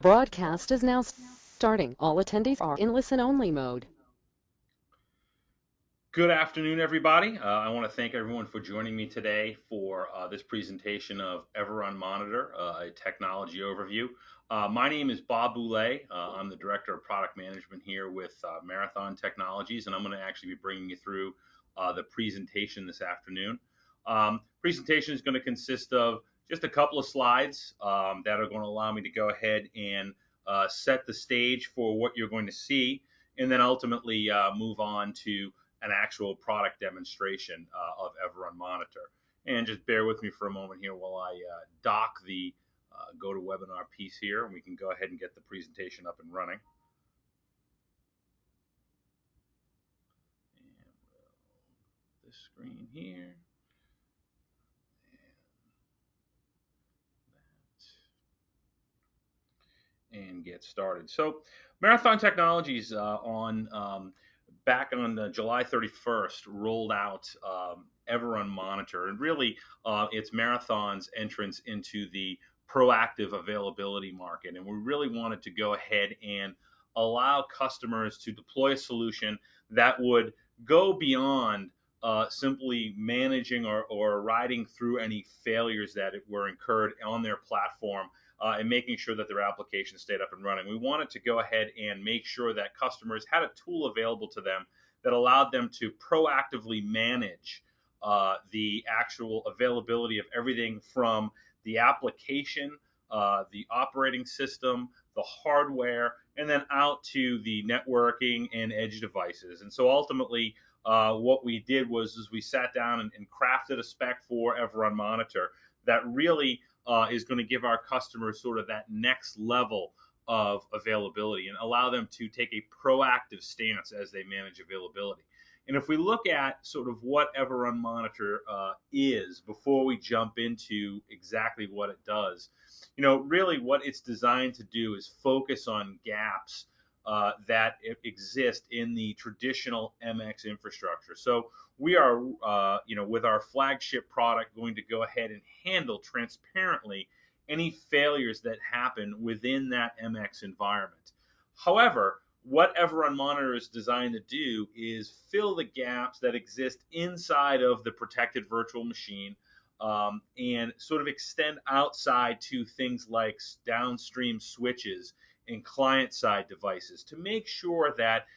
Broadcast is now starting. All attendees are in listen-only mode. Good afternoon, everybody. I want to thank everyone for joining me today for this presentation of everRun Monitor, a technology overview. My name is Bob Boulay. I'm the Director of Product Management here with Marathon Technologies, and I'm going to actually be bringing you through the presentation this afternoon. Presentation is going to consist of just a couple of slides that are going to allow me to go ahead and set the stage for what you're going to see, and then ultimately move on to an actual product demonstration of everRun Monitor. And just bear with me for a moment here while I dock the GoToWebinar piece here, and we can go ahead and get the presentation up and running. And this screen here. And get started. So Marathon Technologies back on July 31st rolled out everRun Monitor, and really it's Marathon's entrance into the proactive availability market. And we really wanted to go ahead and allow customers to deploy a solution that would go beyond simply managing or riding through any failures that were incurred on their platform and making sure that their application stayed up and running. We wanted to go ahead and make sure that customers had a tool available to them that allowed them to proactively manage the actual availability of everything from the application, the operating system, the hardware, and then out to the networking and edge devices. And so ultimately, what we did was we sat down and crafted a spec for everRun Monitor that really is going to give our customers sort of that next level of availability and allow them to take a proactive stance as they manage availability. And if we look at sort of what everRun Monitor is before we jump into exactly what it does, really what it's designed to do is focus on gaps that exist in the traditional MX infrastructure. So we are, with our flagship product, going to go ahead and handle transparently any failures that happen within that MX environment. However, what everRun Monitor is designed to do is fill the gaps that exist inside of the protected virtual machine and sort of extend outside to things like downstream switches and client-side devices to make sure that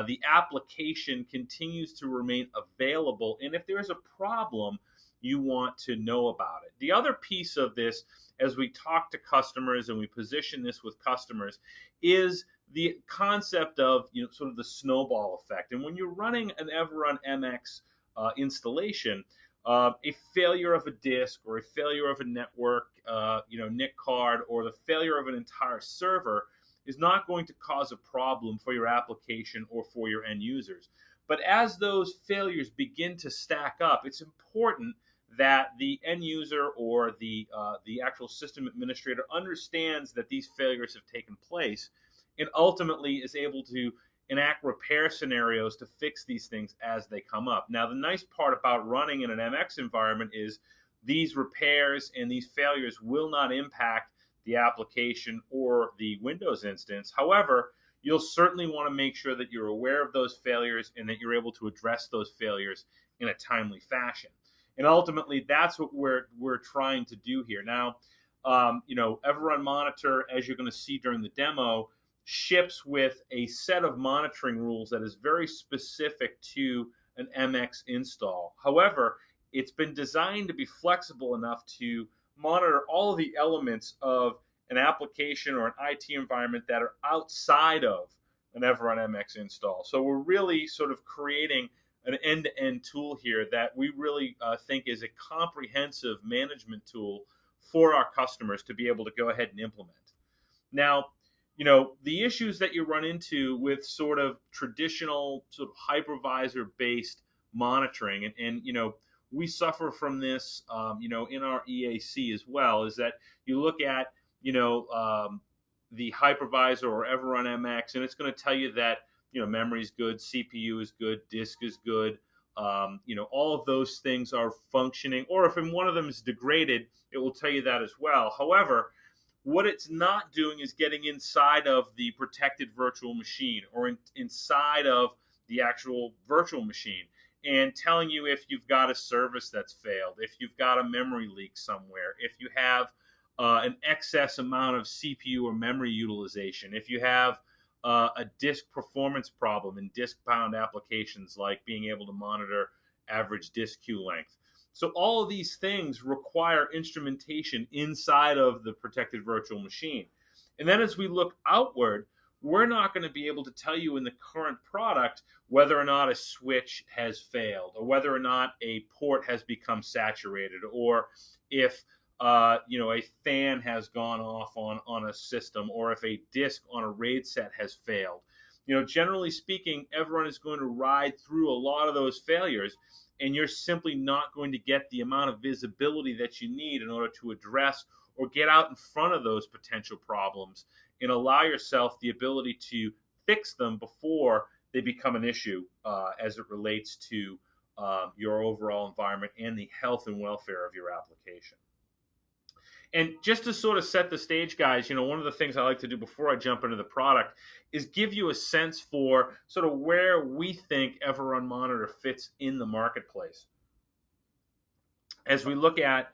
the application continues to remain available. And if there's a problem, you want to know about it. The other piece of this, as we talk to customers and we position this with customers, is the concept of sort of the snowball effect. And when you're running an everRun MX installation, a failure of a disk or a failure of a network, NIC card, or the failure of an entire server is not going to cause a problem for your application or for your end users. But as those failures begin to stack up, it's important that the end user or the actual system administrator understands that these failures have taken place and ultimately is able to enact repair scenarios to fix these things as they come up. Now, the nice part about running in an MX environment is these repairs and these failures will not impact the application or the Windows instance. However, you'll certainly want to make sure that you're aware of those failures and that you're able to address those failures in a timely fashion. And ultimately, that's what we're trying to do here. Now, everRun Monitor, as you're going to see during the demo, ships with a set of monitoring rules that is very specific to an MX install. However, it's been designed to be flexible enough to monitor all of the elements of an application or an IT environment that are outside of an everRun MX install. So we're really sort of creating an end-to-end tool here that we really think is a comprehensive management tool for our customers to be able to go ahead and implement. Now, the issues that you run into with sort of traditional sort of hypervisor-based monitoring, and we suffer from this, in our EAC as well, is that you look at, the hypervisor or everRun MX, and it's going to tell you that, memory is good, CPU is good, disk is good, all of those things are functioning, or if one of them is degraded, it will tell you that as well. However, What it's not doing is getting inside of the protected virtual machine or inside of the actual virtual machine and telling you if you've got a service that's failed, if you've got a memory leak somewhere, if you have an excess amount of CPU or memory utilization, if you have a disk performance problem in disk bound applications like being able to monitor average disk queue length. So all of these things require instrumentation inside of the protected virtual machine. And then as we look outward, we're not going to be able to tell you in the current product whether or not a switch has failed or whether or not a port has become saturated or if a fan has gone off on a system or if a disk on a RAID set has failed. Generally speaking, everyone is going to ride through a lot of those failures, and you're simply not going to get the amount of visibility that you need in order to address or get out in front of those potential problems and allow yourself the ability to fix them before they become an issue as it relates to your overall environment and the health and welfare of your application. And just to sort of set the stage, guys, one of the things I like to do before I jump into the product is give you a sense for sort of where we think everRun Monitor fits in the marketplace. As we look at,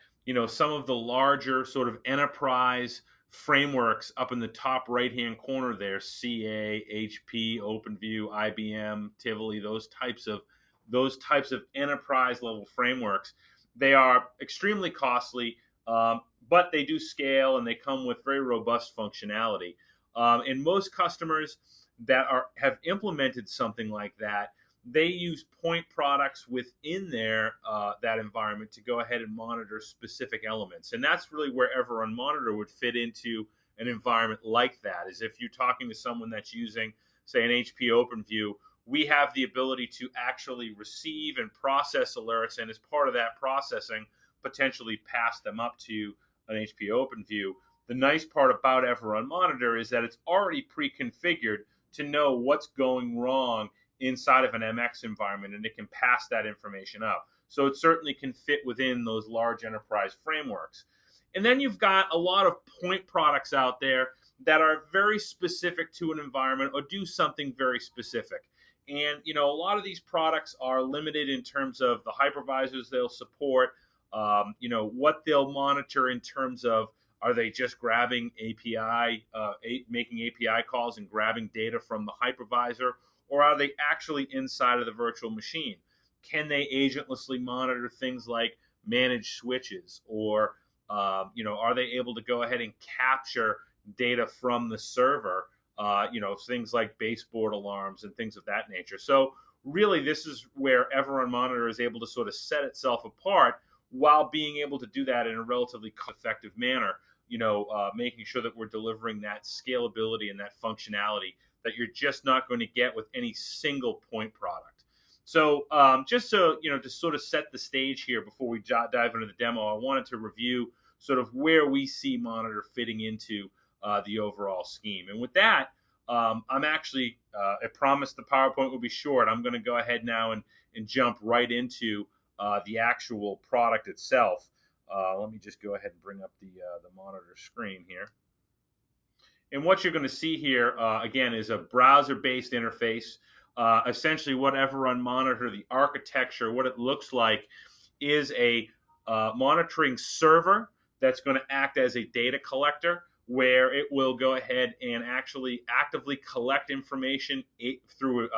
some of the larger sort of enterprise frameworks up in the top right-hand corner there, CA, HP, OpenView, IBM, Tivoli, those types of enterprise level frameworks, they are extremely costly. But they do scale and they come with very robust functionality. And most customers that have implemented something like that, they use point products within that environment to go ahead and monitor specific elements. And that's really where everRun Monitor would fit into an environment like that. Is if you're talking to someone that's using, say, an HP OpenView, we have the ability to actually receive and process alerts, and as part of that processing, potentially pass them up to an HP OpenView. The nice part about everRun Monitor is that it's already pre-configured to know what's going wrong inside of an MX environment, and it can pass that information up. So it certainly can fit within those large enterprise frameworks. And then you've got a lot of point products out there that are very specific to an environment or do something very specific. And, a lot of these products are limited in terms of the hypervisors they'll support, what they'll monitor in terms of, are they just grabbing making API calls and grabbing data from the hypervisor, or are they actually inside of the virtual machine? Can they agentlessly monitor things like managed switches, or are they able to go ahead and capture data from the server? Things like baseboard alarms and things of that nature. So really, this is where everRun Monitor is able to sort of set itself apart while being able to do that in a relatively effective manner, making sure that we're delivering that scalability and that functionality that you're just not going to get with any single point product. So just so, to sort of set the stage here before we dive into the demo, I wanted to review sort of where we see Monitor fitting into the overall scheme. And with that, I'm actually, I promised the PowerPoint would be short. I'm going to go ahead now and jump right into the actual product itself. Let me just go ahead and bring up the monitor screen here. And what you're going to see here, again, is a browser-based interface. Essentially, what everRun Monitor, the architecture, what it looks like is a monitoring server that's going to act as a data collector, where it will go ahead and actually actively collect information through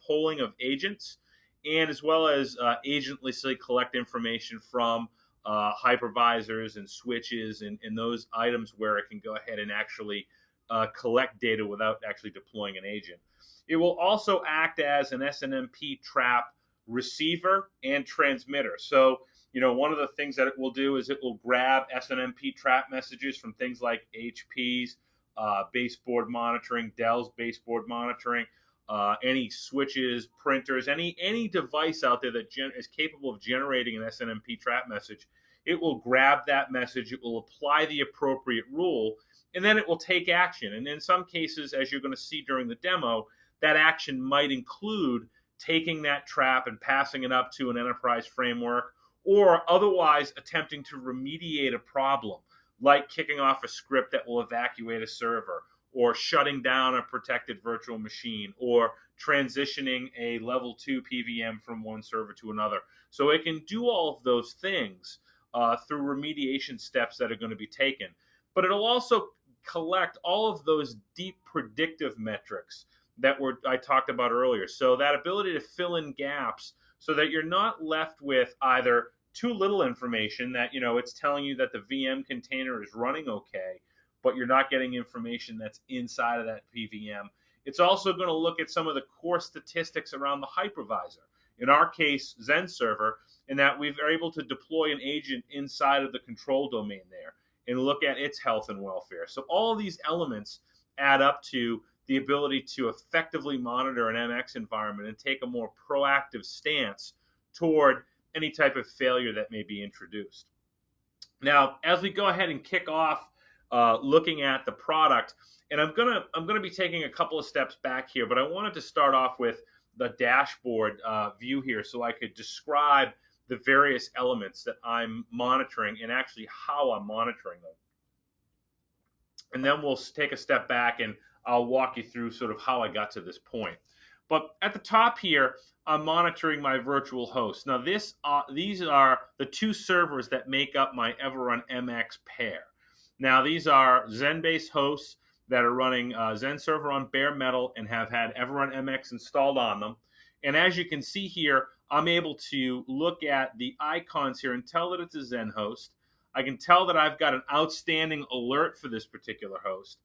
polling of agents, and as well as agentlessly collect information from hypervisors and switches and those items where it can go ahead and actually collect data without actually deploying an agent. It will also act as an SNMP trap receiver and transmitter. So, one of the things that it will do is it will grab SNMP trap messages from things like HP's baseboard monitoring, Dell's baseboard monitoring, any switches, printers, any device out there that is capable of generating an SNMP trap message. It will grab that message, it will apply the appropriate rule, and then it will take action. And in some cases, as you're going to see during the demo, that action might include taking that trap and passing it up to an enterprise framework, or otherwise attempting to remediate a problem. like kicking off a script that will evacuate a server, or shutting down a protected virtual machine, or transitioning a level 2 PVM from one server to another. So it can do all of those things through remediation steps that are going to be taken. But it'll also collect all of those deep predictive metrics that I talked about earlier. So that ability to fill in gaps so that you're not left with either too little information that, it's telling you that the VM container is running okay, but you're not getting information that's inside of that PVM. It's also going to look at some of the core statistics around the hypervisor. In our case, Zen server, in that we are able to deploy an agent inside of the control domain there and look at its health and welfare. So all of these elements add up to the ability to effectively monitor an MX environment and take a more proactive stance toward any type of failure that may be introduced. Now, as we go ahead and kick off looking at the product, and I'm gonna be taking a couple of steps back here, but I wanted to start off with the dashboard view here, so I could describe the various elements that I'm monitoring and actually how I'm monitoring them. And then we'll take a step back and I'll walk you through sort of how I got to this point. But at the top here, I'm monitoring my virtual host. Now, these are the two servers that make up my everRun MX pair. Now, these are Zen-based hosts that are running Zen server on bare metal and have had everRun MX installed on them. And as you can see here, I'm able to look at the icons here and tell that it's a Zen host. I can tell that I've got an outstanding alert for this particular host.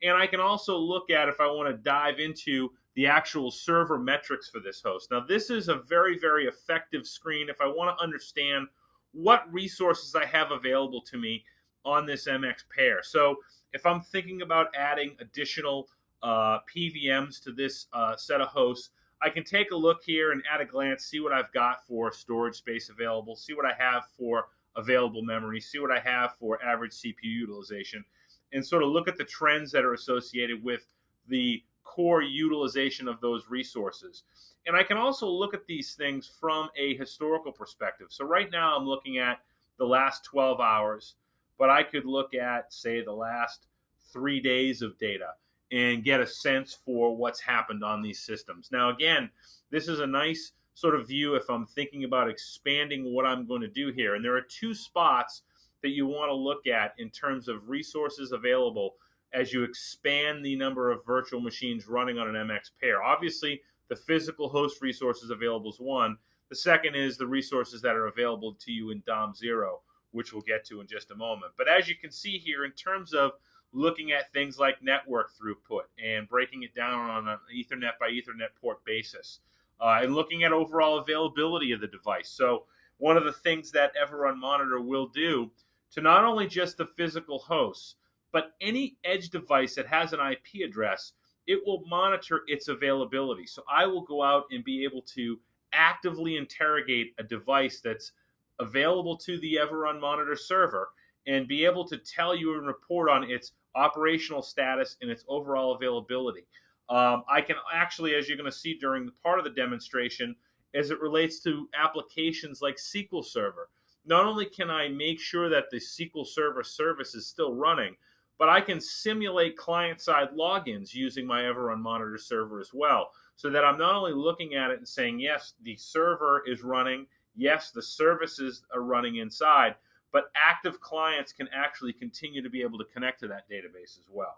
And I can also look at if I want to dive into the actual server metrics for this host. Now, this is a very, very effective screen if I want to understand what resources I have available to me on this MX pair. So if I'm thinking about adding additional PVMs to this set of hosts, I can take a look here and at a glance see what I've got for storage space available, see what I have for available memory, see what I have for average CPU utilization, and sort of look at the trends that are associated with the core utilization of those resources. And I can also look at these things from a historical perspective. So right now I'm looking at the last 12 hours, but I could look at, say, the last 3 days of data and get a sense for what's happened on these systems. Now, again, this is a nice sort of view if I'm thinking about expanding what I'm going to do here. And there are two spots that you want to look at in terms of resources available as you expand the number of virtual machines running on an MX pair. Obviously, the physical host resources available is one. The second is the resources that are available to you in DOM0, which we'll get to in just a moment. But as you can see here, in terms of looking at things like network throughput and breaking it down on an Ethernet by Ethernet port basis, and looking at overall availability of the device. So one of the things that everRun Monitor will do to not only just the physical hosts, but any edge device that has an IP address, it will monitor its availability. So I will go out and be able to actively interrogate a device that's available to the everRun Monitor server and be able to tell you and report on its operational status and its overall availability. I can actually, as you're going to see during the part of the demonstration, as it relates to applications like SQL Server, not only can I make sure that the SQL Server service is still running, but I can simulate client-side logins using my everRun Monitor server as well, so that I'm not only looking at it and saying, yes, the server is running, yes, the services are running inside, but active clients can actually continue to be able to connect to that database as well.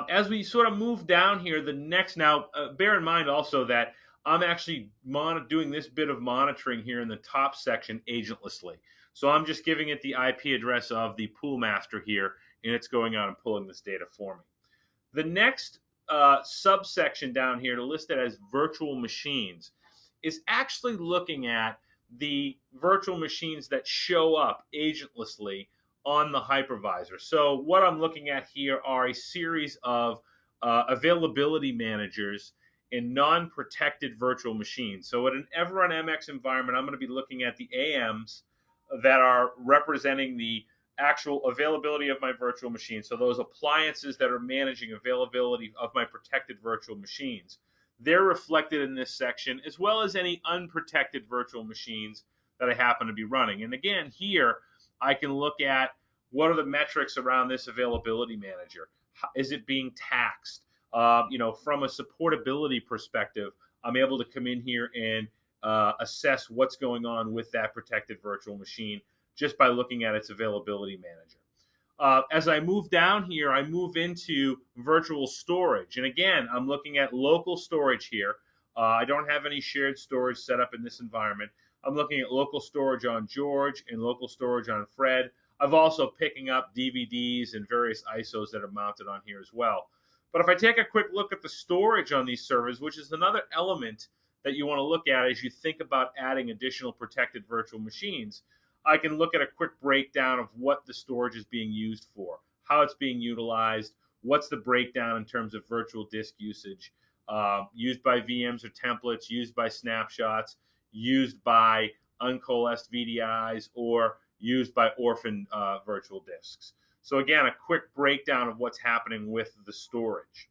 As we sort of move down here, now bear in mind also that I'm actually doing this bit of monitoring here in the top section agentlessly. So I'm just giving it the IP address of the pool master here, and it's going out and pulling this data for me. The next subsection down here to list it as virtual machines is actually looking at the virtual machines that show up agentlessly on the hypervisor. So what I'm looking at here are a series of availability managers in non-protected virtual machines. So at an everRun MX environment, I'm going to be looking at the AMs that are representing the actual availability of my virtual machine. So those appliances that are managing availability of my protected virtual machines, they're reflected in this section, as well as any unprotected virtual machines that I happen to be running. And again, here, I can look at what are the metrics around this availability manager. Is it being taxed? From a supportability perspective, I'm able to come in here and assess what's going on with that protected virtual machine just by looking at its availability manager. As I move down here, I move into virtual storage. And again, I'm looking at local storage here. I don't have any shared storage set up in this environment. I'm looking at local storage on George and local storage on Fred. I've also picking up DVDs and various ISOs that are mounted on here as well. But if I take a quick look at the storage on these servers, which is another element that you want to look at as you think about adding additional protected virtual machines, I can look at a quick breakdown of what the storage is being used for, how it's being utilized, what's the breakdown in terms of virtual disk usage, used by VMs or templates, used by snapshots, used by uncoalesced VDIs, or used by orphan virtual disks. So again, a quick breakdown of what's happening with the storage.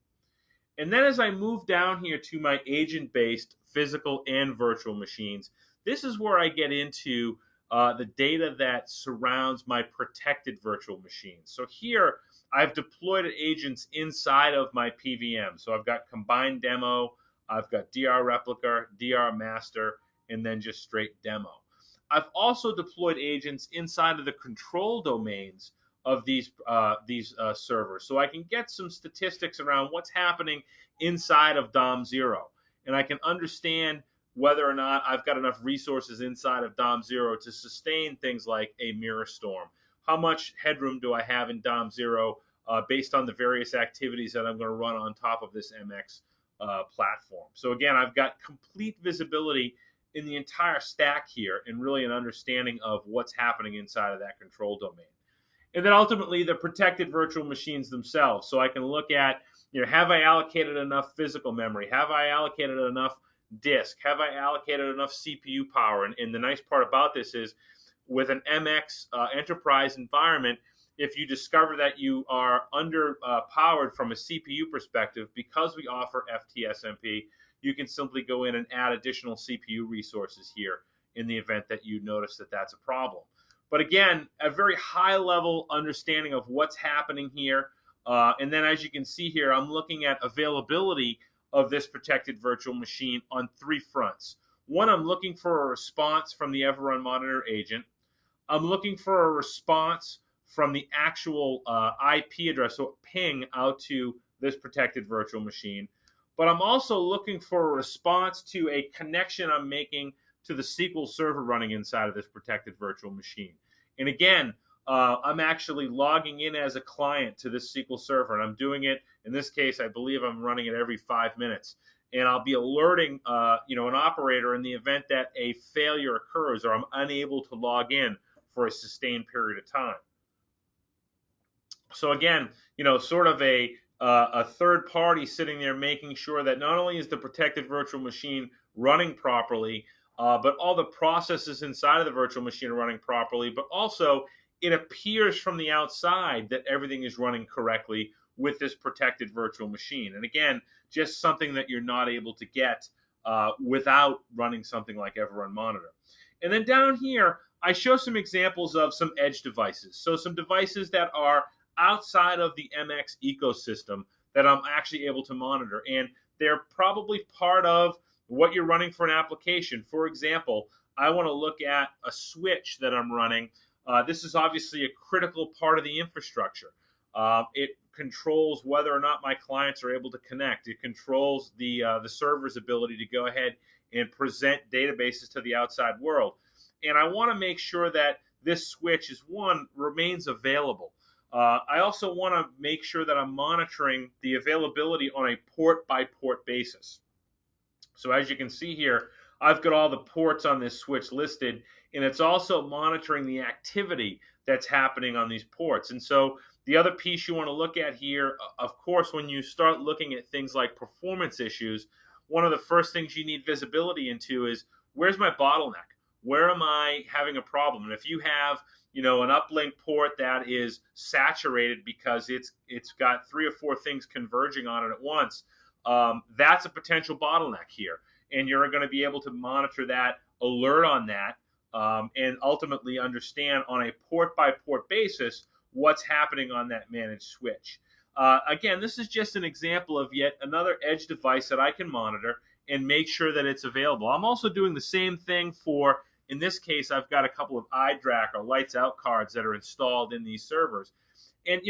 And then as I move down here to my agent-based physical and virtual machines, this is where I get into the data that surrounds my protected virtual machines. So here, I've deployed agents inside of my PVM. So I've got combined demo, I've got DR replica, DR master, and then just straight demo. I've also deployed agents inside of the control domains of these servers, so I can get some statistics around what's happening inside of DOM0, and I can understand whether or not I've got enough resources inside of DOM0 to sustain things like a mirror storm. How much headroom do I have in DOM0 based on the various activities that I'm going to run on top of this MX platform? So again, I've got complete visibility in the entire stack here and really an understanding of what's happening inside of that control domain. And then ultimately the protected virtual machines themselves. So I can look at, have I allocated enough physical memory? Have I allocated enough disk? Have I allocated enough CPU power? And the nice part about this is with an MX enterprise environment, if you discover that you are under powered from a CPU perspective, because we offer FTSMP, you can simply go in and add additional CPU resources here in the event that you notice that that's a problem. But again, a very high level understanding of what's happening here. And then as you can see here, I'm looking at availability of this protected virtual machine on three fronts. One, I'm looking for a response from the everRun monitor agent. I'm looking for a response from the actual IP address, so ping out to this protected virtual machine. But I'm also looking for a response to a connection I'm making to the SQL server running inside of this protected virtual machine. And again, I'm actually logging in as a client to this SQL server, and I'm doing it, in this case, I believe I'm running it every 5 minutes. And I'll be alerting an operator in the event that a failure occurs or I'm unable to log in for a sustained period of time. So again, sort of a third party sitting there making sure that not only is the protected virtual machine running properly, but all the processes inside of the virtual machine are running properly, but also it appears from the outside that everything is running correctly with this protected virtual machine. And again, just something that you're not able to get without running something like everRun Monitor. And then down here, I show some examples of some edge devices. So some devices that are outside of the MX ecosystem that I'm actually able to monitor. And they're probably part of what you're running for an application. For example, I want to look at a switch that I'm running. This is obviously a critical part of the infrastructure. It controls whether or not my clients are able to connect. It controls the server's ability to go ahead and present databases to the outside world. And I want to make sure that this switch remains available. I also want to make sure that I'm monitoring the availability on a port-by-port basis. So as you can see here, I've got all the ports on this switch listed, and it's also monitoring the activity that's happening on these ports. And so the other piece you want to look at here, of course, when you start looking at things like performance issues, one of the first things you need visibility into is, where's my bottleneck? Where am I having a problem? And if you have an uplink port that is saturated because it's got 3 or 4 things converging on it at once, that's a potential bottleneck here. And you're going to be able to monitor that, alert on that, and ultimately understand on a port by port basis what's happening on that managed switch. Again, this is just an example of yet another edge device that I can monitor and make sure that it's available. I'm also doing the same thing for, in this case, I've got a couple of iDRAC or lights out cards that are installed in these servers. And,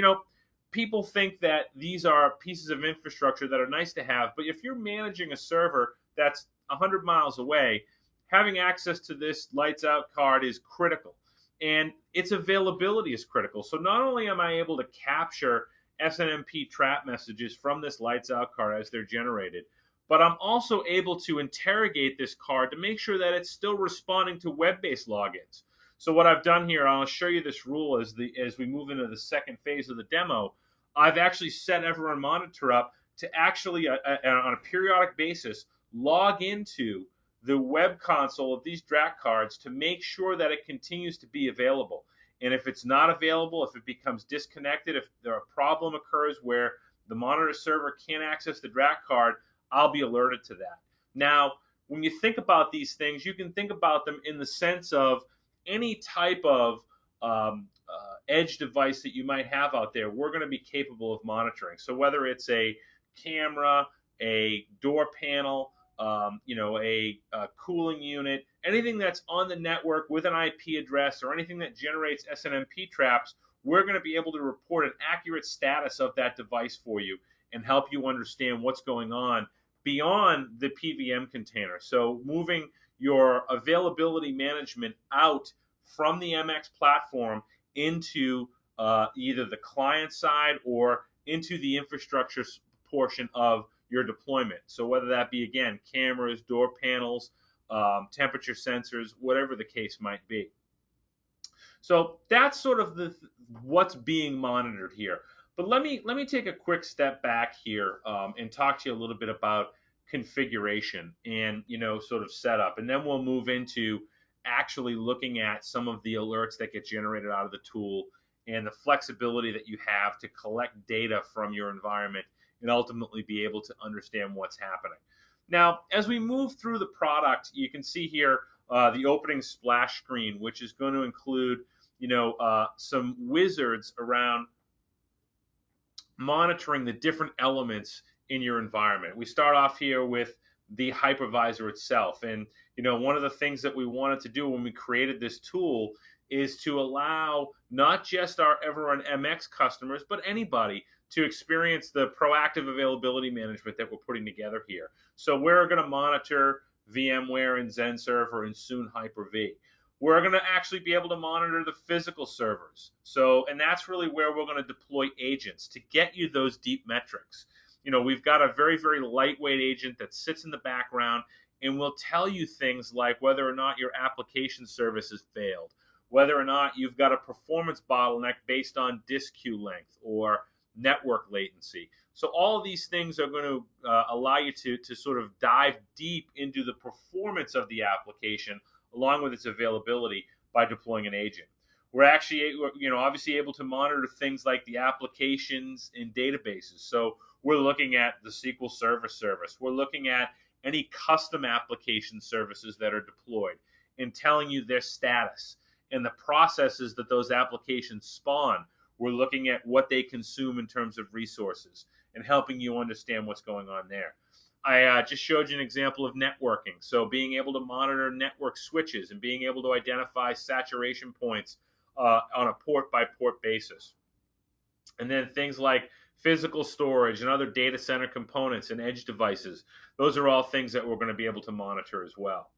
people think that these are pieces of infrastructure that are nice to have, but if you're managing a server that's 100 miles away, having access to this lights out card is critical. And its availability is critical. So not only am I able to capture SNMP trap messages from this lights out card as they're generated, but I'm also able to interrogate this card to make sure that it's still responding to web-based logins. So what I've done here, I'll show you this rule as we move into the second phase of the demo. I've actually set everRun Monitor up to actually, on a periodic basis, log into the web console of these DRAC cards to make sure that it continues to be available. And if it's not available, if it becomes disconnected, if a problem occurs where the monitor server can't access the DRAC card, I'll be alerted to that. Now, when you think about these things, you can think about them in the sense of any type of edge device that you might have out there, we're going to be capable of monitoring. So whether it's a camera, a door panel, a cooling unit, anything that's on the network with an IP address or anything that generates SNMP traps, we're going to be able to report an accurate status of that device for you and help you understand what's going on beyond the PVM container. So moving your availability management out from the MX platform into either the client side or into the infrastructure portion of your deployment. So whether that be, again, cameras, door panels, temperature sensors, whatever the case might be. So that's sort of what's being monitored here. But let me take a quick step back here and talk to you a little bit about configuration and sort of setup, and then we'll move into actually looking at some of the alerts that get generated out of the tool and the flexibility that you have to collect data from your environment and ultimately be able to understand what's happening. Now, as we move through the product, you can see here the opening splash screen, which is going to include some wizards around monitoring the different elements in your environment. We start off here with the hypervisor itself. And one of the things that we wanted to do when we created this tool is to allow not just our everRun MX customers, but anybody to experience the proactive availability management that we're putting together here. So we're going to monitor VMware and Zen Server and soon Hyper-V. We're going to actually be able to monitor the physical servers. And that's really where we're going to deploy agents to get you those deep metrics. We've got a very, very lightweight agent that sits in the background and will tell you things like whether or not your application service has failed, whether or not you've got a performance bottleneck based on disk queue length or network latency. So all of these things are going to allow you to sort of dive deep into the performance of the application along with its availability by deploying an agent. We're actually, obviously able to monitor things like the applications and databases. So we're looking at the SQL Server service. We're looking at any custom application services that are deployed and telling you their status and the processes that those applications spawn. We're looking at what they consume in terms of resources and helping you understand what's going on there. I just showed you an example of networking. So being able to monitor network switches and being able to identify saturation points on a port-by-port basis. And then things like physical storage and other data center components and edge devices. Those are all things that we're going to be able to monitor as well.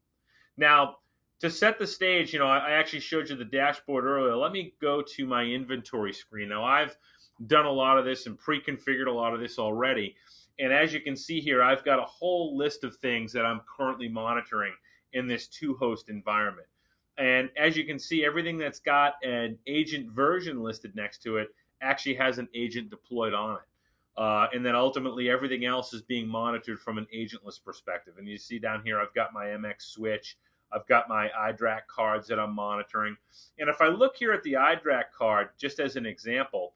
Now, to set the stage, I actually showed you the dashboard earlier. Let me go to my inventory screen. Now, I've done a lot of this and pre-configured a lot of this already. And as you can see here, I've got a whole list of things that I'm currently monitoring in this two-host environment. And as you can see, everything that's got an agent version listed next to it actually has an agent deployed on it. And then ultimately, everything else is being monitored from an agentless perspective. And you see down here, I've got my MX switch. I've got my iDRAC cards that I'm monitoring. And if I look here at the iDRAC card, just as an example,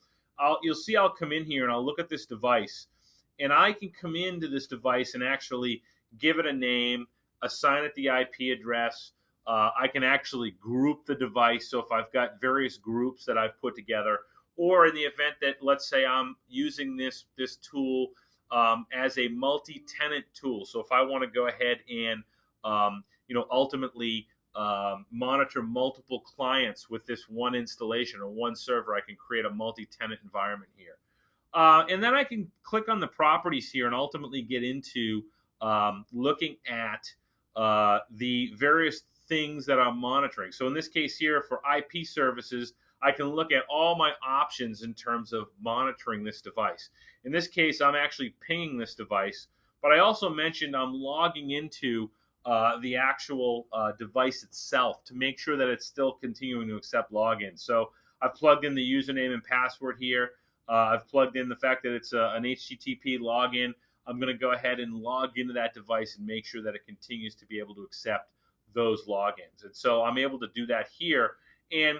you'll see I'll come in here and I'll look at this device. And I can come into this device and actually give it a name, assign it the IP address, I can actually group the device. So if I've got various groups that I've put together, or in the event that, let's say, I'm using this tool as a multi-tenant tool. So if I want to go ahead and ultimately monitor multiple clients with this one installation or one server, I can create a multi-tenant environment here. And then I can click on the properties here and ultimately get into looking at the various things that I'm monitoring. So in this case here for IP services, I can look at all my options in terms of monitoring this device. In this case, I'm actually pinging this device, but I also mentioned I'm logging into the actual device itself to make sure that it's still continuing to accept logins. So I've plugged in the username and password here. I've plugged in the fact that it's an HTTP login. I'm going to go ahead and log into that device and make sure that it continues to be able to accept those logins. And so I'm able to do that here. And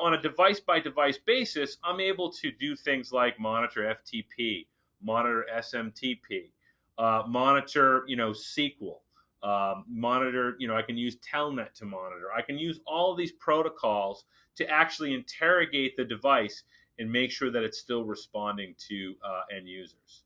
on a device by device basis, I'm able to do things like monitor FTP, monitor SMTP, monitor SQL, monitor. I can use Telnet to monitor. I can use all of these protocols to actually interrogate the device and make sure that it's still responding to end users.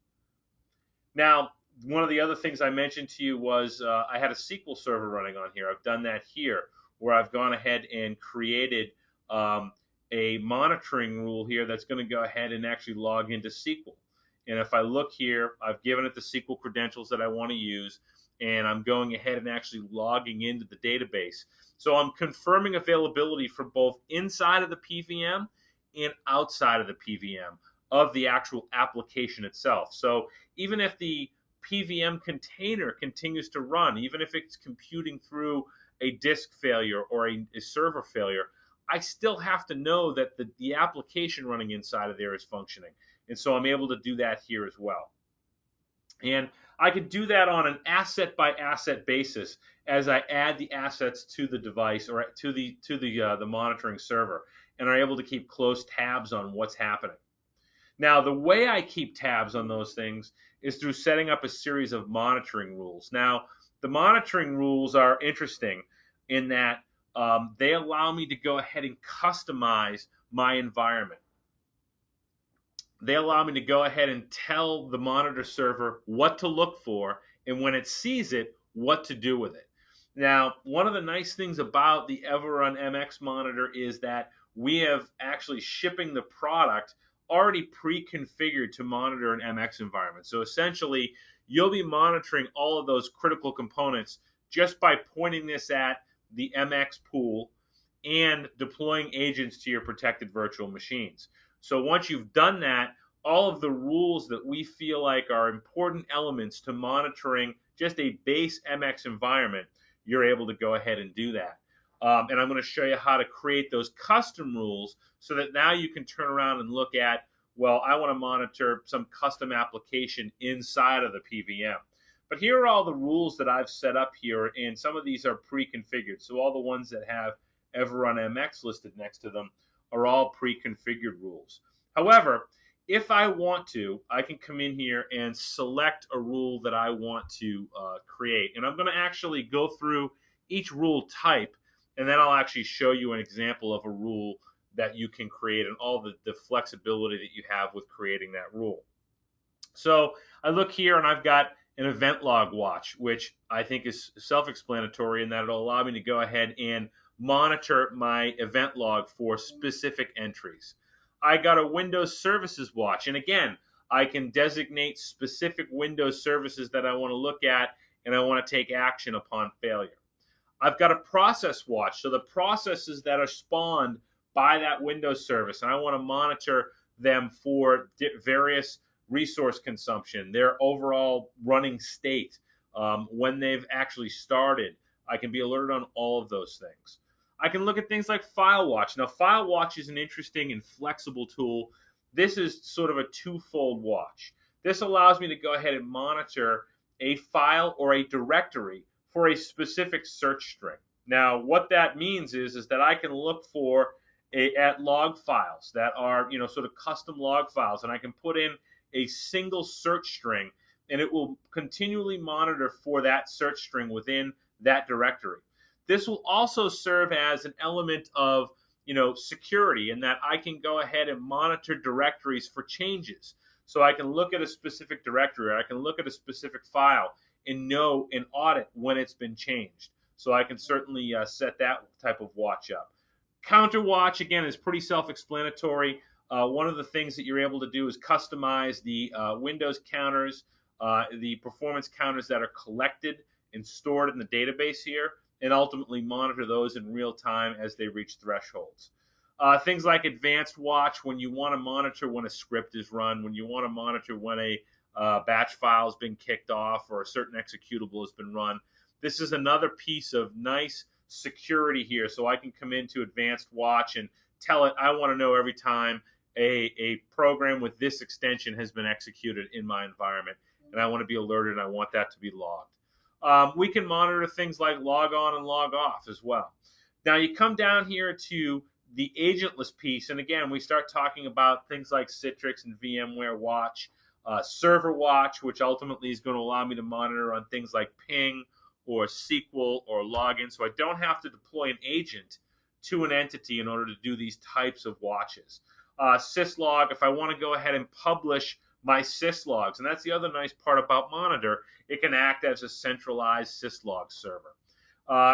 Now, one of the other things I mentioned to you was I had a SQL server running on here. I've done that here, where I've gone ahead and created a monitoring rule here that's going to go ahead and actually log into SQL. And if I look here, I've given it the SQL credentials that I want to use, and I'm going ahead and actually logging into the database. So I'm confirming availability for both inside of the PVM and outside of the PVM of the actual application itself. So even if the PVM container continues to run, even if it's computing through a disk failure or a server failure, I still have to know that the application running inside of there is functioning. And so I'm able to do that here as well. And I could do that on an asset by asset basis as I add the assets to the device or to the monitoring server, and are able to keep close tabs on what's happening. Now, the way I keep tabs on those things is through setting up a series of monitoring rules. Now, the monitoring rules are interesting in that they allow me to go ahead and customize my environment. They allow me to go ahead and tell the monitor server what to look for, and when it sees it, what to do with it. Now, one of the nice things about the everRun MX monitor is that we have actually shipping the product already pre-configured to monitor an MX environment. So essentially, you'll be monitoring all of those critical components just by pointing this at the MX pool and deploying agents to your protected virtual machines. So once you've done that, all of the rules that we feel like are important elements to monitoring just a base MX environment, you're able to go ahead and do that. And I'm going to show you how to create those custom rules so that now you can turn around and look at, well, I want to monitor some custom application inside of the PVM. But here are all the rules that I've set up here, and some of these are pre-configured. So all the ones that have everRun MX listed next to them are all pre-configured rules. However, if I want to, I can come in here and select a rule that I want to create. And I'm going to actually go through each rule type, and then I'll actually show you an example of a rule that you can create and all the flexibility that you have with creating that rule. So I look here and I've got an event log watch, which I think is self-explanatory in that it'll allow me to go ahead and monitor my event log for specific entries. I got a Windows Services watch, and again, I can designate specific Windows services that I want to look at and I want to take action upon failure. I've got a process watch, so the processes that are spawned by that Windows service, and I want to monitor them for various resource consumption, their overall running state, when they've actually started. I can be alerted on all of those things. I can look at things like FileWatch. Now, FileWatch is an interesting and flexible tool. This is sort of a twofold watch. This allows me to go ahead and monitor a file or a directory for a specific search string. Now, what that means is that I can look for at log files that are, sort of custom log files, and I can put in a single search string, and it will continually monitor for that search string within that directory. This will also serve as an element of security, in that I can go ahead and monitor directories for changes. So I can look at a specific directory, or I can look at a specific file and know and audit when it's been changed. So I can certainly set that type of watch up. Counter watch, again, is pretty self-explanatory. One of the things that you're able to do is customize the Windows counters, the performance counters that are collected and stored in the database here, and ultimately monitor those in real time as they reach thresholds. Things like advanced watch, when you want to monitor when a script is run, when you want to monitor when a batch file has been kicked off or a certain executable has been run. This is another piece of nice security here. So I can come into advanced watch and tell it I want to know every time a program with this extension has been executed in my environment, and I want to be alerted, and I want that to be logged. We can monitor things like log on and log off as well. Now you come down here to the agentless piece, and again, we start talking about things like Citrix and VMware Watch, Server Watch, which ultimately is going to allow me to monitor on things like ping or SQL or login, so I don't have to deploy an agent to an entity in order to do these types of watches. Syslog, if I want to go ahead and publish my syslogs, and that's the other nice part about Monitor, it can act as a centralized syslog server.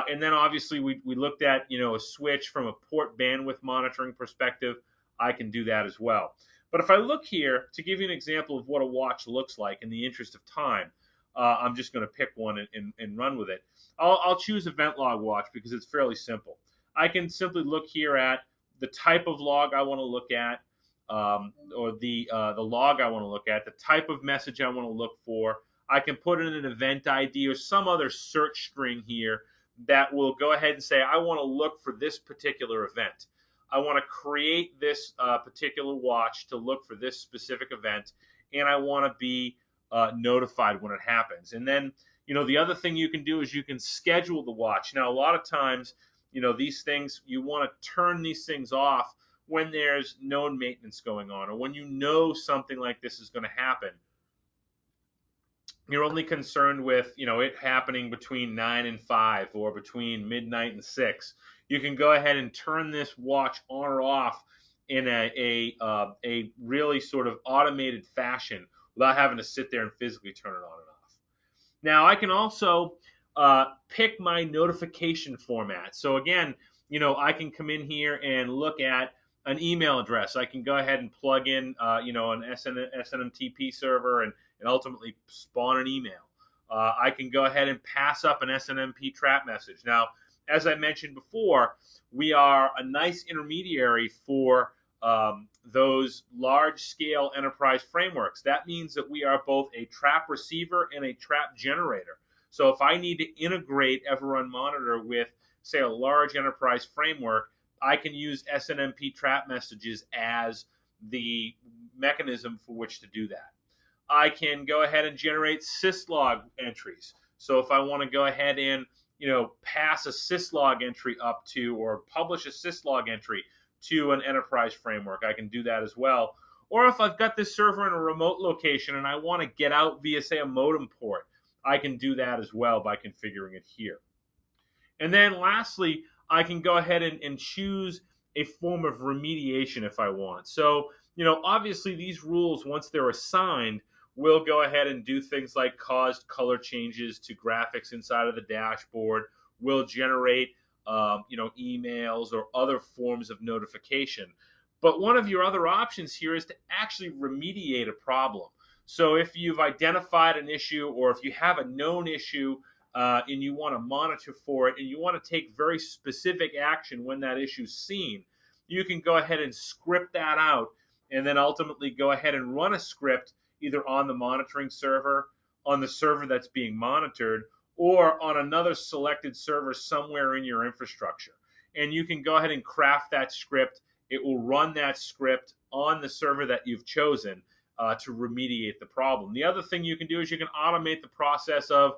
And then obviously we looked at a switch from a port bandwidth monitoring perspective. I can do that as well. But if I look here to give you an example of what a watch looks like in the interest of time, I'm just going to pick one and run with it. I'll choose Event Log Watch because it's fairly simple. I can simply look here at the type of log I want to look at, or the log I want to look at, the type of message I want to look for. I can put in an event ID or some other search string here that will go ahead and say, I want to look for this particular event. I want to create this particular watch to look for this specific event, and I want to be notified when it happens. And then, the other thing you can do is you can schedule the watch. Now, a lot of times, these things, you want to turn these things off when there's known maintenance going on, or when something like this is going to happen. You're only concerned with it happening between 9 and 5 or between midnight and 6. You can go ahead and turn this watch on or off in a really sort of automated fashion without having to sit there and physically turn it on and off. Now I can also pick my notification format. So again, I can come in here and look at an email address. I can go ahead and plug in an SNMTP server and ultimately spawn an email. I can go ahead and pass up an SNMP trap message. Now, as I mentioned before, we are a nice intermediary for those large-scale enterprise frameworks. That means that we are both a trap receiver and a trap generator. So if I need to integrate everRun Monitor with, say, a large enterprise framework, I can use SNMP trap messages as the mechanism for which to do that. I can go ahead and generate syslog entries. So if I want to go ahead and pass a syslog entry up to, or publish a syslog entry to an enterprise framework, I can do that as well. Or if I've got this server in a remote location and I want to get out via, say, a modem port, I can do that as well by configuring it here. And then lastly, I can go ahead and choose a form of remediation if I want. So, obviously these rules, once they're assigned, will go ahead and do things like cause color changes to graphics inside of the dashboard, will generate emails or other forms of notification. But one of your other options here is to actually remediate a problem. So if you've identified an issue, or if you have a known issue and you want to monitor for it, and you want to take very specific action when that issue is seen, you can go ahead and script that out, and then ultimately go ahead and run a script either on the monitoring server, on the server that's being monitored, or on another selected server somewhere in your infrastructure. And you can go ahead and craft that script. It will run that script on the server that you've chosen to remediate the problem. The other thing you can do is you can automate the process of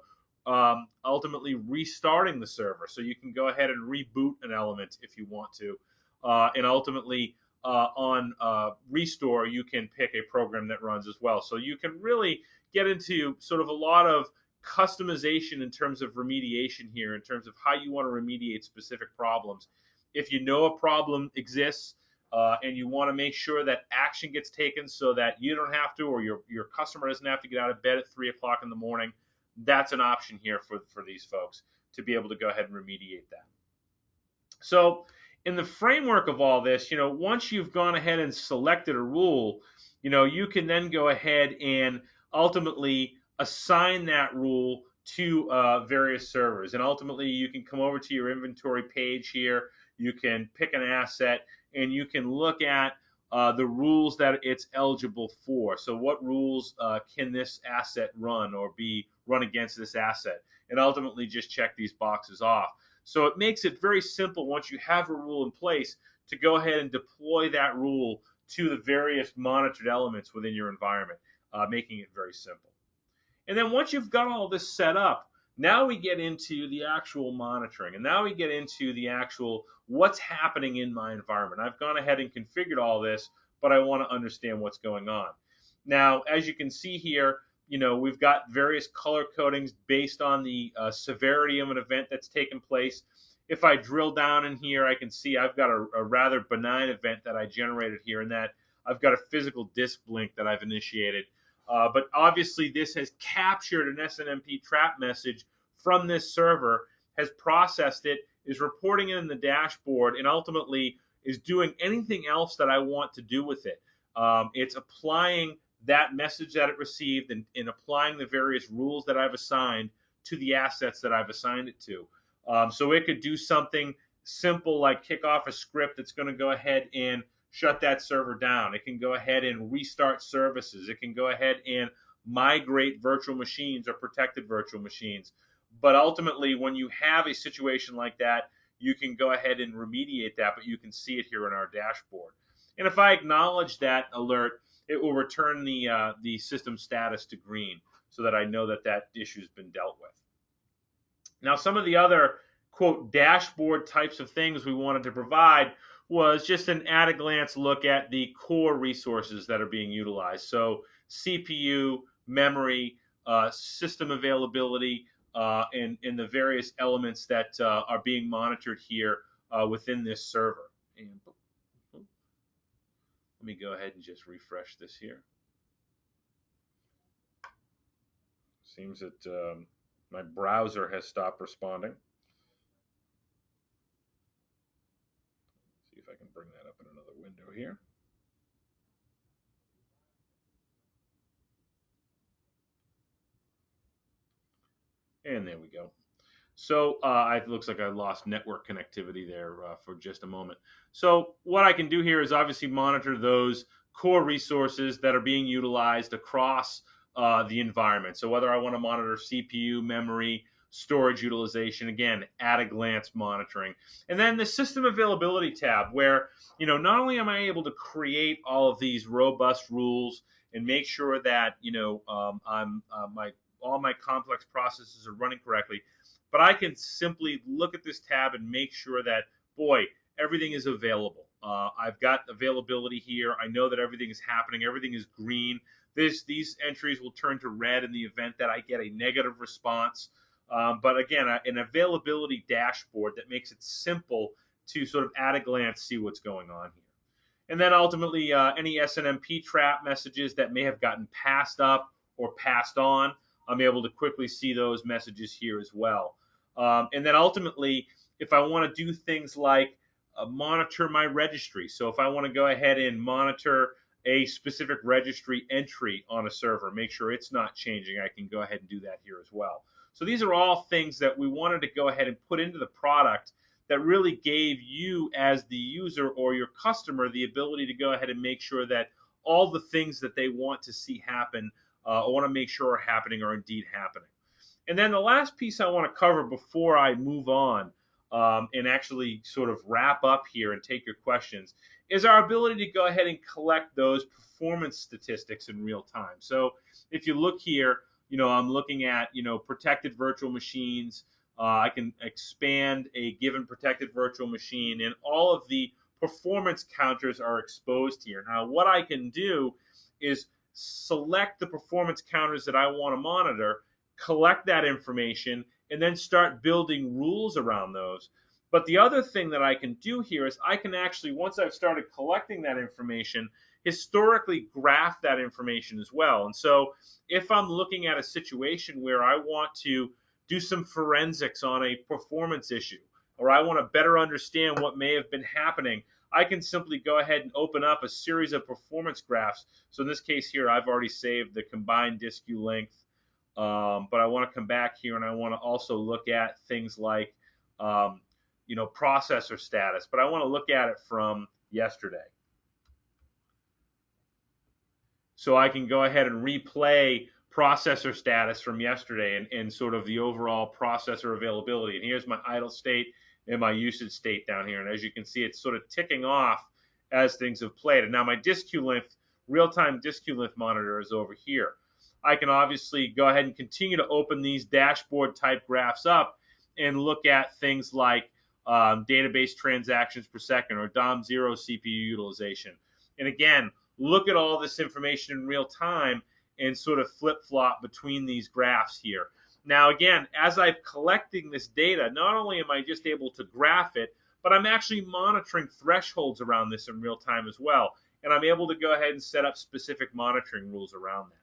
ultimately restarting the server. So you can go ahead and reboot an element if you want to. And ultimately, on restore, you can pick a program that runs as well. So you can really get into sort of a lot of customization in terms of remediation here, in terms of how you want to remediate specific problems. If you know a problem exists, and you want to make sure that action gets taken so that you don't have to, or your customer doesn't have to get out of bed at 3 o'clock in the morning, that's an option here for these folks to be able to go ahead and remediate that. So in the framework of all this, once you've gone ahead and selected a rule, you can then go ahead and ultimately assign that rule to various servers. And ultimately, you can come over to your inventory page here. You can pick an asset, and you can look at the rules that it's eligible for. So what rules can this asset run or be run against this asset? And ultimately just check these boxes off. So it makes it very simple once you have a rule in place to go ahead and deploy that rule to the various monitored elements within your environment, making it very simple. And then once you've got all this set up, now we get into the actual monitoring, and now we get into the actual what's happening in my environment. I've gone ahead and configured all this, but I want to understand what's going on. Now, as you can see here, we've got various color codings based on the severity of an event that's taken place. If I drill down in here, I can see I've got a rather benign event that I generated here, in that I've got a physical disk blink that I've initiated. But obviously, this has captured an SNMP trap message from this server, has processed it, is reporting it in the dashboard, and ultimately is doing anything else that I want to do with it. It's applying that message that it received and applying the various rules that I've assigned to the assets that I've assigned it to. So it could do something simple like kick off a script that's going to go ahead and shut that server down. It can go ahead and restart services. It can go ahead and migrate virtual machines or protected virtual machines. But ultimately, when you have a situation like that, you can go ahead and remediate that, but you can see it here in our dashboard. And if I acknowledge that alert, it will return the system status to green so that I know that that issue has been dealt with. Now, some of the other, quote, dashboard types of things we wanted to provide was just an at-a-glance look at the core resources that are being utilized. So CPU, memory, system availability, and the various elements that are being monitored here within this server. And let me go ahead and just refresh this here. Seems that my browser has stopped responding. See if I can bring that up in another window here. And there we go. So it looks like I lost network connectivity there for just a moment. So what I can do here is obviously monitor those core resources that are being utilized across the environment. So whether I want to monitor CPU, memory, storage utilization, again, at a glance monitoring. And then the system availability tab, where not only am I able to create all of these robust rules and make sure that all my complex processes are running correctly, but I can simply look at this tab and make sure that, boy, everything is available. I've got availability here. I know that everything is happening. Everything is green. These entries will turn to red in the event that I get a negative response. But again, an availability dashboard that makes it simple to sort of at a glance see what's going on here. And then ultimately, any SNMP trap messages that may have gotten passed up or passed on, I'm able to quickly see those messages here as well. And then ultimately, if I want to do things like monitor my registry, so if I want to go ahead and monitor a specific registry entry on a server, make sure it's not changing, I can go ahead and do that here as well. So these are all things that we wanted to go ahead and put into the product that really gave you as the user or your customer the ability to go ahead and make sure that all the things that they want to see happen or want to make sure are happening are indeed happening. And then the last piece I want to cover before I move on and actually sort of wrap up here and take your questions is our ability to go ahead and collect those performance statistics in real time. So if you look here, I'm looking at, protected virtual machines. I can expand a given protected virtual machine, and all of the performance counters are exposed here. Now, what I can do is select the performance counters that I want to monitor, collect that information, and then start building rules around those. But the other thing that I can do here is I can actually, once I've started collecting that information, historically graph that information as well. And so if I'm looking at a situation where I want to do some forensics on a performance issue, or I want to better understand what may have been happening, I can simply go ahead and open up a series of performance graphs. So in this case here, I've already saved the combined disk queue length, but I want to come back here and I want to also look at things like, processor status, but I want to look at it from yesterday. So I can go ahead and replay processor status from yesterday and sort of the overall processor availability. And here's my idle state and my usage state down here. And as you can see, it's sort of ticking off as things have played. And now my disk queue length, real-time disk queue length monitor is over here. I can obviously go ahead and continue to open these dashboard type graphs up and look at things like database transactions per second or DOM0 CPU utilization. And again, look at all this information in real time and sort of flip-flop between these graphs here. Now, again, as I'm collecting this data, not only am I just able to graph it, but I'm actually monitoring thresholds around this in real time as well. And I'm able to go ahead and set up specific monitoring rules around that.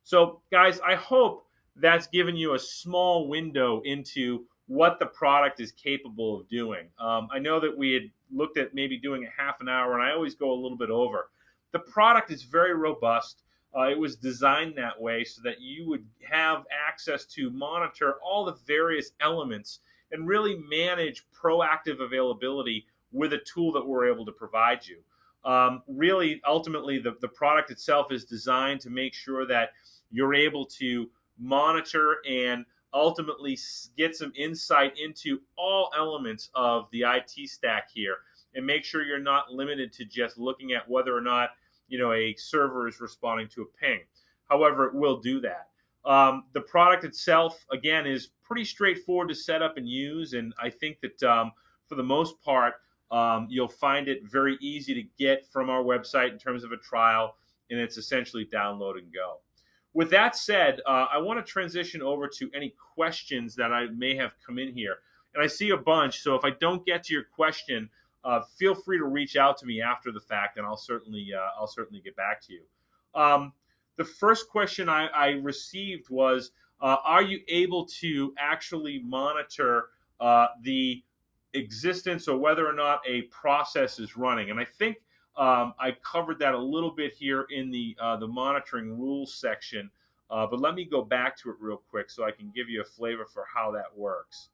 So, guys, I hope that's given you a small window into what the product is capable of doing. I know that we had looked at maybe doing a half an hour, and I always go a little bit over. The product is very robust. It was designed that way so that you would have access to monitor all the various elements and really manage proactive availability with a tool that we're able to provide you. Really, ultimately, the product itself is designed to make sure that you're able to monitor and ultimately get some insight into all elements of the IT stack here and make sure you're not limited to just looking at whether or not a server is responding to a ping. However, it will do that. The product itself, again, is pretty straightforward to set up and use, and I think that for the most part, you'll find it very easy to get from our website in terms of a trial, and it's essentially download and go. With that said, I want to transition over to any questions that I may have come in here. And I see a bunch, so if I don't get to your question, feel free to reach out to me after the fact, and I'll certainly get back to you. The first question I received was, are you able to actually monitor the existence or whether or not a process is running? And I think I covered that a little bit here in the monitoring rules section, but let me go back to it real quick so I can give you a flavor for how that works.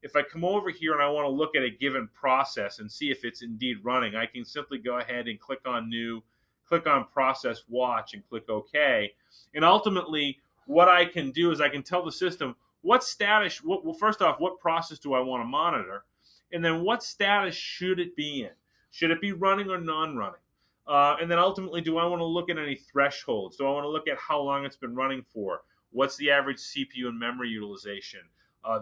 If I come over here and I want to look at a given process and see if it's indeed running, I can simply go ahead and click on New, click on Process Watch, and click OK. And ultimately, what I can do is I can tell the system what status, well, first off, what process do I want to monitor? And then what status should it be in? Should it be running or non-running? And then ultimately, do I want to look at any thresholds? Do I want to look at how long it's been running for? What's the average CPU and memory utilization?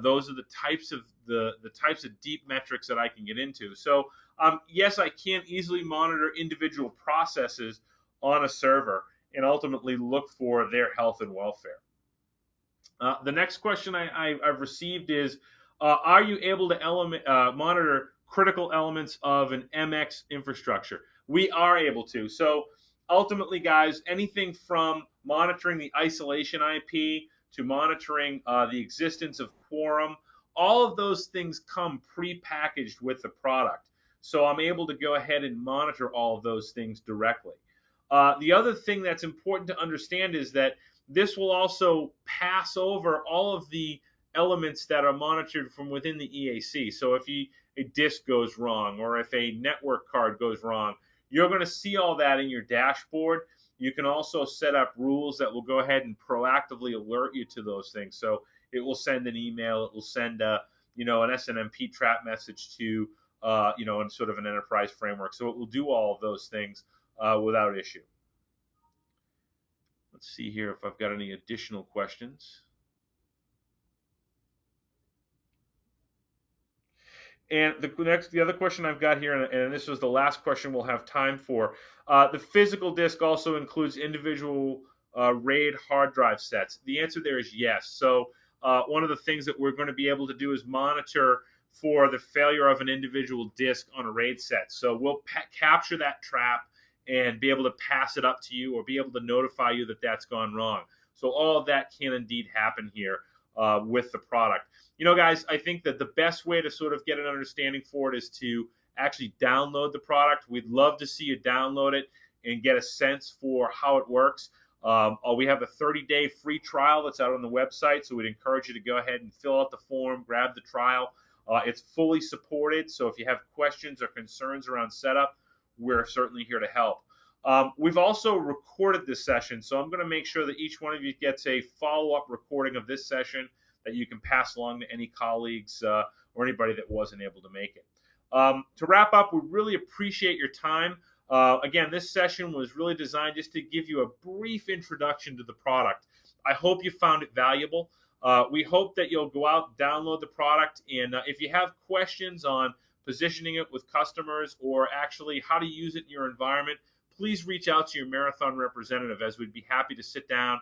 Those are the types of deep metrics that I can get into. So yes, I can't easily monitor individual processes on a server and ultimately look for their health and welfare. The next question I've received is, are you able to monitor critical elements of an MX infrastructure? We are able to. So ultimately, guys, anything from monitoring the isolation IP to monitoring the existence of quorum, all of those things come pre-packaged with the product. So I'm able to go ahead and monitor all of those things directly. The other thing that's important to understand is that this will also pass over all of the elements that are monitored from within the EAC. So if a disk goes wrong or if a network card goes wrong, you're going to see all that in your dashboard. You can also set up rules that will go ahead and proactively alert you to those things. So it will send an email, it will send an SNMP trap message to in sort of an enterprise framework. So it will do all of those things without issue. Let's see here if I've got any additional questions. And the other question I've got here, and this was the last question we'll have time for. The physical disk also includes individual RAID hard drive sets? The answer there is yes. So one of the things that we're going to be able to do is monitor for the failure of an individual disk on a RAID set. So we'll capture that trap and be able to pass it up to you or be able to notify you that that's gone wrong. So all of that can indeed happen here with the product. Guys, I think that the best way to sort of get an understanding for it is to actually download the product. We'd love to see you download it and get a sense for how it works. We have a 30-day free trial that's out on the website, so we'd encourage you to go ahead and fill out the form, grab the trial. It's fully supported, so if you have questions or concerns around setup, we're certainly here to help. We've also recorded this session, so I'm going to make sure that each one of you gets a follow-up recording of this session that you can pass along to any colleagues or anybody that wasn't able to make it. To wrap up, we really appreciate your time. Again, this session was really designed just to give you a brief introduction to the product. I hope you found it valuable. We hope that you'll go out, download the product, and if you have questions on positioning it with customers or actually how to use it in your environment, please reach out to your Marathon representative, as we'd be happy to sit down